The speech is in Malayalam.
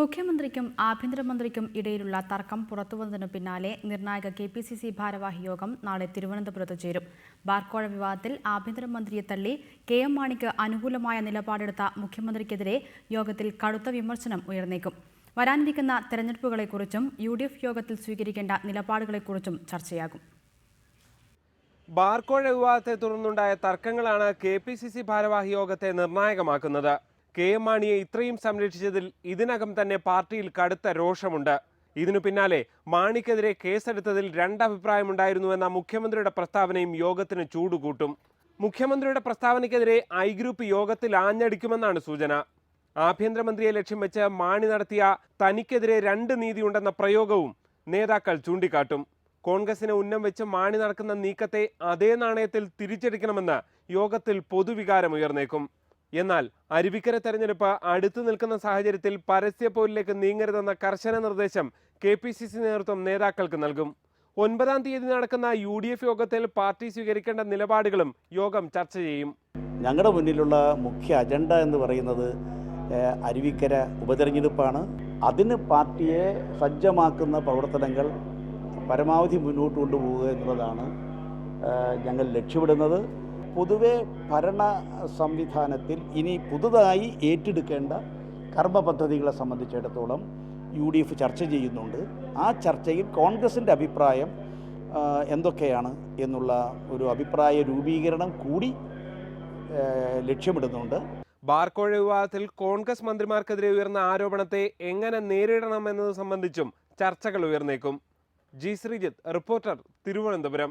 മുഖ്യമന്ത്രിക്കും ആഭ്യന്തരമന്ത്രിക്കും ഇടയിലുള്ള തർക്കം പുറത്തുവന്നതിനു പിന്നാലെ നിർണായക KPCC ഭാരവാഹി യോഗം നാളെ തിരുവനന്തപുരത്ത് ചേരും. ബാർക്കോഴ വിവാദത്തിൽ ആഭ്യന്തരമന്ത്രിയെ തള്ളി KM മാണിക്ക് അനുകൂലമായ നിലപാടെടുത്ത മുഖ്യമന്ത്രിക്കെതിരെ യോഗത്തിൽ കടുത്ത വിമർശനം ഉയർന്നേക്കും. വരാനിരിക്കുന്ന തെരഞ്ഞെടുപ്പുകളെക്കുറിച്ചും UDF യോഗത്തിൽ സ്വീകരിക്കേണ്ട നിലപാടുകളെക്കുറിച്ചും ചർച്ചയാകും. ബാർക്കോഴ വിവാദത്തെ തുടർന്നുണ്ടായ തർക്കങ്ങളാണ് KPCC ഭാരവാഹി യോഗത്തെ നിർണായകമാക്കുന്നത്. KM മാണിയെ ഇത്രയും സംരക്ഷിച്ചതിൽ ഇതിനകം തന്നെ പാർട്ടിയിൽ കടുത്ത രോഷമുണ്ട്. ഇതിനു പിന്നാലെ മാണിക്കെതിരെ കേസെടുത്തതിൽ രണ്ടഭിപ്രായമുണ്ടായിരുന്നുവെന്ന മുഖ്യമന്ത്രിയുടെ പ്രസ്താവനയും യോഗത്തിന് ചൂടുകൂട്ടും. മുഖ്യമന്ത്രിയുടെ പ്രസ്താവനയ്ക്കെതിരെ I ഗ്രൂപ്പ് യോഗത്തിൽ ആഞ്ഞടിക്കുമെന്നാണ് സൂചന. ആഭ്യന്തരമന്ത്രിയെ ലക്ഷ്യം വെച്ച് മാണി നടത്തിയ തനിക്കെതിരെ രണ്ട് നീതിയുണ്ടെന്ന പ്രയോഗവും നേതാക്കൾ ചൂണ്ടിക്കാട്ടും. കോൺഗ്രസിനെ ഉന്നം വെച്ച് മാണി നടക്കുന്ന നീക്കത്തെ അതേ നാണയത്തിൽ തിരിച്ചടിക്കണമെന്ന് യോഗത്തിൽ പൊതുവികാരമുയർന്നേക്കും. എന്നാൽ അരുവിക്കര തെരഞ്ഞെടുപ്പ് അടുത്തു നിൽക്കുന്ന സാഹചര്യത്തിൽ പരസ്യപ്പോരിലേക്ക് നീങ്ങരുതെന്ന കർശന നിർദ്ദേശം KPCC നേതൃത്വം നേതാക്കൾക്ക് നൽകും. 9-ാം തീയതി നടക്കുന്ന UDF യോഗത്തിൽ പാർട്ടി സ്വീകരിക്കേണ്ട നിലപാടുകളും യോഗം ചർച്ച ചെയ്യും. ഞങ്ങളുടെ മുന്നിലുള്ള മുഖ്യ അജണ്ട എന്ന് പറയുന്നത് അരുവിക്കര ഉപതെരഞ്ഞെടുപ്പാണ്. അതിന് പാർട്ടിയെ സജ്ജമാക്കുന്ന പ്രവർത്തനങ്ങൾ പരമാവധി മുന്നോട്ട് കൊണ്ടുപോവുക എന്നുള്ളതാണ് ഞങ്ങൾ ലക്ഷ്യമിടുന്നത്. പൊതുവെ ഭരണ സംവിധാനത്തിൽ ഇനി പുതുതായി ഏറ്റെടുക്കേണ്ട കർമ്മ പദ്ധതികളെ സംബന്ധിച്ചിടത്തോളം UDF ചർച്ച ചെയ്യുന്നുണ്ട്. ആ ചർച്ചയിൽ കോൺഗ്രസിൻ്റെ അഭിപ്രായം എന്തൊക്കെയാണ് എന്നുള്ള ഒരു അഭിപ്രായ രൂപീകരണം കൂടി ലക്ഷ്യമിടുന്നുണ്ട്. ബാർക്കോഴ വിവാദത്തിൽ കോൺഗ്രസ് മന്ത്രിമാർക്കെതിരെ ഉയർന്ന ആരോപണത്തെ എങ്ങനെ നേരിടണമെന്നത് സംബന്ധിച്ചും ചർച്ചകൾ ഉയർന്നേക്കും. G. ശ്രീജിത്ത്, റിപ്പോർട്ടർ, തിരുവനന്തപുരം.